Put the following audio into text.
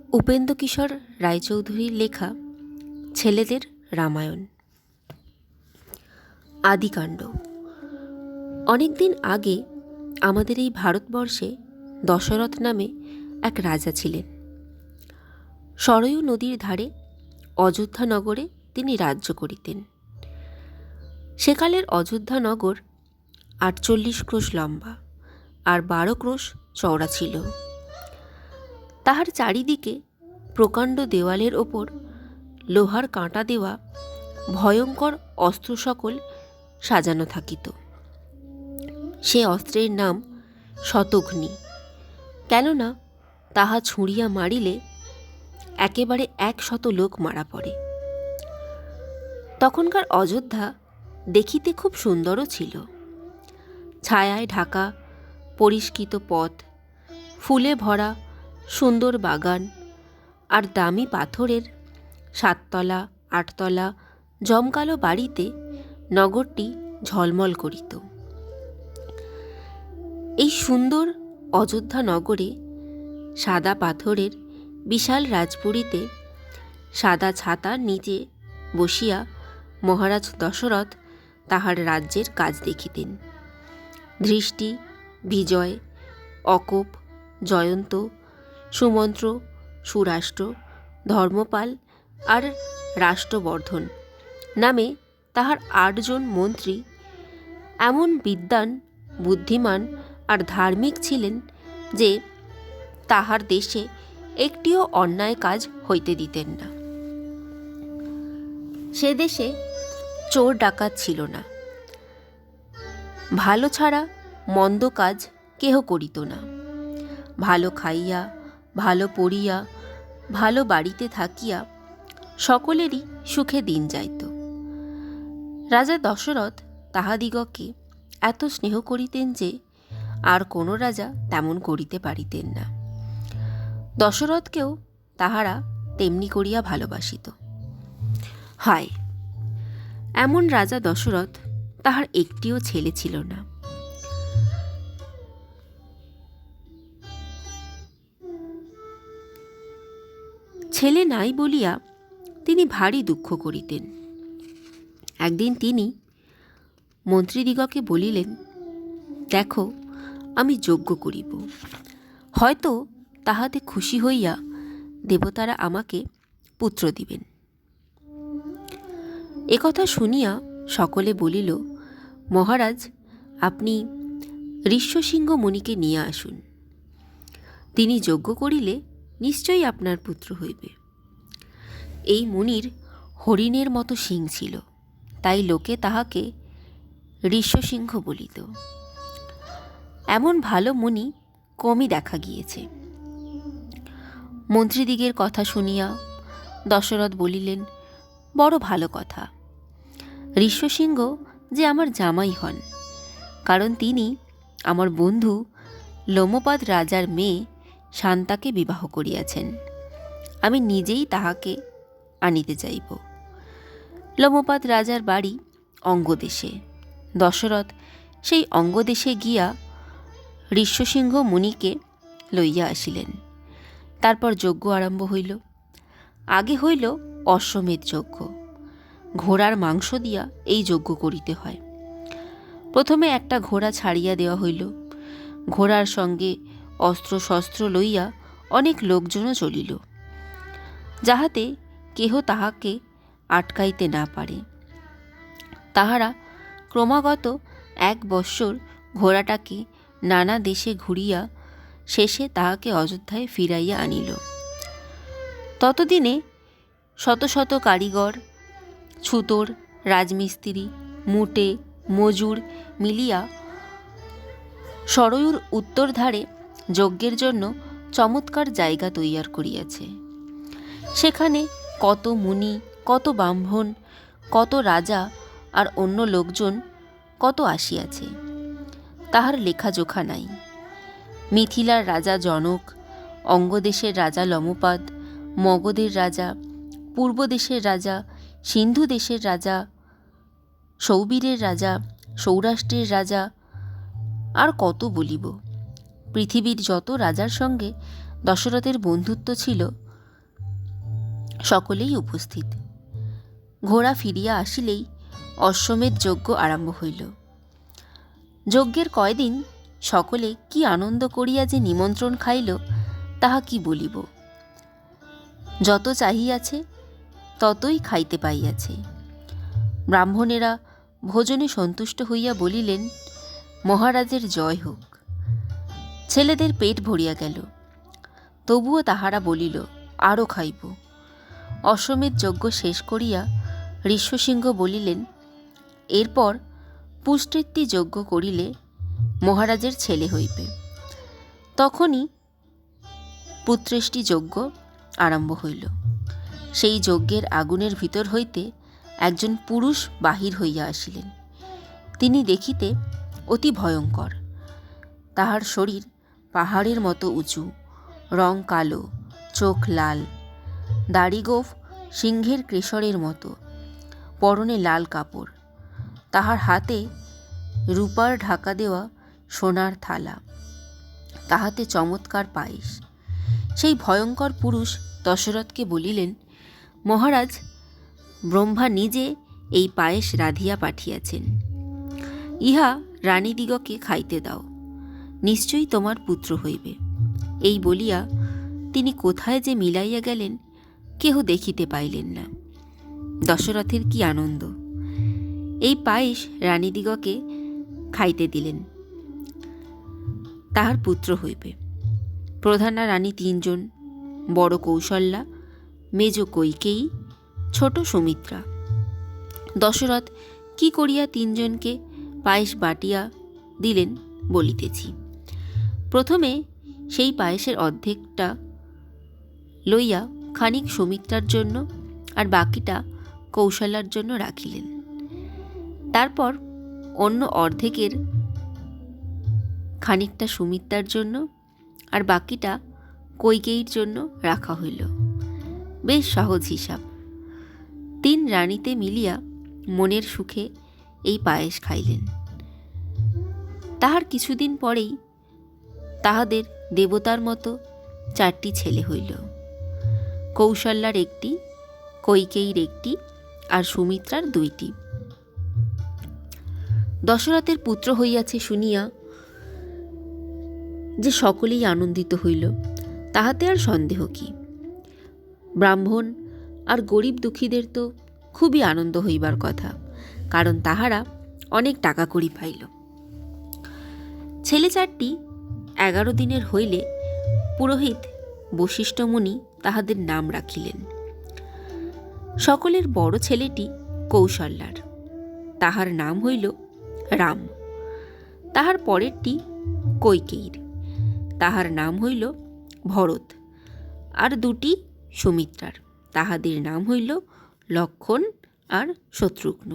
উপেন্দ্রকিশোর রায়চৌধুরীর লেখা ছেলেদের রামায়ণ। আদিকাণ্ড। অনেক দিন আগে আমাদের এই ভারতবর্ষে দশরথ নামে এক রাজা ছিলেন। সরয়ূ নদীর ধারে অযোধ্যা নগরে তিনি রাজ্য করিতেন। সেকালের অযোধ্যা নগর 48 ক্রোশ লম্বা আর 12 ক্রোশ চওড়া ছিল। তাহার চারিদিকে প্রকাণ্ড দেওয়ালের ওপর লোহার কাঁটা দেওয়া ভয়ঙ্কর অস্ত্র সকল সাজানো থাকিত। সে অস্ত্রের নাম শতঘ্নি, কেননা তাহা ছুঁড়িয়া মারিলে একেবারে 100 লোক মারা পড়ে। তখনকার অযোধ্যা দেখিতে খুব সুন্দরও ছিল। ছায়ায় ঢাকা পরিষ্কৃত পথ, ফুলে ভরা সুন্দর বাগান আর দামি পাথরের 7 তলা 8 তলা জমকালো বাড়িতে নগরটি ঝলমল করিত। এই সুন্দর অযোধ্যা নগরে সাদা পাথরের বিশাল রাজপুরীতে সাদা ছাতার নিচে বসিয়া মহারাজ দশরথ তাহার রাজ্যের কাজ দেখিতেন। ধৃষ্টি, বিজয়, অকোপ, জয়ন্ত, সুমন্ত্র, সুরাষ্ট্র, ধর্মপাল আর রাষ্ট্রবর্ধন নামে তাহার 8 জন মন্ত্রী এমন বিদ্বান, বুদ্ধিমান আর ধার্মিক ছিলেন যে তাহার দেশে একটিও অন্যায় কাজ হইতে দিতেন না। সে দেশে চোর ডাকাত ছিল না। ভালো ছাড়া মন্দ কাজ কেহ করিত না। ভালো খাইয়া, ভালো পড়িয়া, ভালো বাড়িতে থাকিয়া সকলেরই সুখে দিন যাইত। রাজা দশরথ তাহাদিগকে এত স্নেহ করিতেন যে আর কোনো রাজা তেমন করিতে পারিতেন না। দশরথকেও তাহারা তেমনি করিয়া ভালোবাসিত। হায়, এমন রাজা দশরথ, তাহার একটিও ছেলে ছিল না। ছেলে নাই বলিয়া তিনি ভারী দুঃখ করিতেন। একদিন তিনি মন্ত্রীদিগকে বলিলেন, দেখো, আমি যজ্ঞ করিব, হয়তো তাহাতে খুশি হইয়া দেবতারা আমাকে পুত্র দিবেন। একথা শুনিয়া সকলে বলিল, মহারাজ, আপনি ঋষ্যশৃঙ্গ মুনিকে নিয়ে আসুন। তিনি যজ্ঞ করিলে নিশ্চয়ই আপনার পুত্র হইবে। এই মুনির হরিণের মতো শিং ছিল, তাই লোকে তাহাকে ঋষ্যশৃঙ্গ বলিত। এমন ভালো মুনি কমই দেখা গিয়েছে। মন্ত্রীদিগের কথা শুনিয়া দশরথ বলিলেন, বড় ভালো কথা। ঋষ্যশৃঙ্গ যে আমার জামাই হন, কারণ তিনি আমার বন্ধু লোমপাদ রাজার মেয়ে শান্তাকে বিবাহ করিয়াছেন। আমি নিজেই তাহাকে আনিতে যাইব। লোমপাদ রাজার বাড়ি অঙ্গদেশে। দশরথ সেই অঙ্গদেশে গিয়া ঋষ্যশৃঙ্গ মুনিকে লইয়া আসিলেন। তারপর যজ্ঞ আরম্ভ হইল। আগে হইল অশ্বমেধ যজ্ঞ। ঘোড়ার মাংস দিয়া এই যজ্ঞ করিতে হয়। প্রথমে একটা ঘোড়া ছাড়িয়া দেওয়া হইল। ঘোড়ার সঙ্গে অস্ত্র শস্ত্র লইয়া অনেক লোকজনও চলিল, যাহাতে কেহ তাহাকে আটকাইতে না পারে। তাহারা ক্রমাগত 1 বৎসর ঘোড়াটাকে নানা দেশে ঘুরিয়া শেষে তাহাকে অযোধ্যায় ফিরাইয়া আনিল। ততদিনে শত শত কারিগর, ছুতোর, রাজমিস্ত্রি, মুটে, মজুর মিলিয়া সরয়ূর উত্তর ধারে যজ্ঞের জন্য চমৎকার জায়গা তৈয়ার করিয়াছে। সেখানে কত মুনি, কত ব্রাহ্মণ, কত রাজা আর অন্য লোকজন কত আসিয়াছে, তাহার লেখাজোখা নাই। মিথিলার রাজা জনক, অঙ্গদেশের রাজা লোমপাদ, মগধের রাজা, পূর্ব দেশের রাজা, সিন্ধু দেশের রাজা, সৌবীরের রাজা, সৌরাষ্ট্রের রাজা, আর কত বলিব। পৃথিবীর যত রাজার সঙ্গে দশরথের বন্ধুত্ব ছিল সকলেই উপস্থিত। ঘোড়া ফিরিয়া আসিলেই অশ্বমেধ যজ্ঞ আরম্ভ হইল। যজ্ঞের কয়দিন সকলে কি আনন্দ করিয়া যে নিমন্ত্রণ খাইল তাহা কি বলিব। যত চাহিয়াছে ততই খাইতে পাইয়াছে। ব্রাহ্মণেরা ভোজনে সন্তুষ্ট হইয়া বলিলেন, মহারাজের জয় হোক। ছেলেদের পেট ভরিয়া গেল, তবুও তাহারা বলিল, আরও খাইব। অশ্বমেধ যজ্ঞ শেষ করিয়া ঋষ্যসিংহ বলিলেন, এরপর পুষ্টৃত্তি যজ্ঞ করিলে মহারাজের ছেলে হইবে। তখনই পুত্রেষ্টি যজ্ঞ আরম্ভ হইল। সেই যজ্ঞের আগুনের ভিতর হইতে একজন পুরুষ বাহির হইয়া আসিলেন। তিনি দেখিতে অতি ভয়ঙ্কর। তাহার শরীর পাহাড়ের মতো উঁচু, রং কালো, চোখ লাল, দাড়িগোঁফ সিংহের কেশরের মতো, পরনে লাল কাপড়, তাহার হাতে রূপার ঢাকা দেওয়া সোনার থালা, তাহাতে চমৎকার পায়েস। সেই ভয়ঙ্কর পুরুষ দশরথকে বলিলেন, মহারাজ, ব্রহ্মা নিজে এই পায়েস রাধিয়া পাঠিয়াছেন। ইহা রানীদিগকে খাইতে দাও, নিশ্চয়ই তোমার পুত্র হইবে। এই বলিয়া তিনি কোথায় যে মিলাইয়া গেলেন কেহ দেখিতে পাইলেন না। দশরথের কি আনন্দ! এই পায়েস রানীদিগকে খাইতে দিলেন, তাহার পুত্র হইবে। প্রধানা রানী 3 জন, বড় কৌশল্যা, মেজ কৈকেয়ী, ছোট সুমিত্রা। দশরথ কি করিয়া 3 জনকে পায়েস বাটিয়া দিলেন বলিতেছি। প্রথমে সেই পায়েসের অর্ধেকটা লইয়া খানিক সুমিত্রার জন্য আর বাকিটা কৌশল্যার জন্য রাখিলেন। তারপর অন্য অর্ধেকের খানিকটা সুমিত্রার জন্য আর বাকিটা কৈকেয়ীর জন্য রাখা হইল। বেশ সহজ হিসাব। 3 রানীতে মিলিয়া মনের সুখে এই পায়েস খাইলেন। তাহার কিছুদিন পরেই তাহাদের দেবতার মতো 4টি ছেলে হইল। কৌশল্যার 1টি, কৈকেয়ীর 1টি আর সুমিত্রার 2টি। দশরথের পুত্র হইয়াছে শুনিয়া যে সকলেই আনন্দিত হইল, তাহাতে আর সন্দেহ কি। ব্রাহ্মণ আর গরিব দুঃখীদের তো খুবই আনন্দ হইবার কথা, কারণ তাহারা অনেক টাকা কড়ি পাইল। ছেলে 4টি 11 দিনের হইলে পুরোহিত বশিষ্ঠ মুনি তাহাদের নাম রাখিলেন। সকলের বড় ছেলেটি কৌশল্যার, তাহার নাম হইল রাম। তাহার পরেরটি কৈকেয়ীর, তাহার নাম হইল ভরত। আর 2টি সুমিত্রার, তাহাদের নাম হইল লক্ষণ আর শত্রুঘ্ন।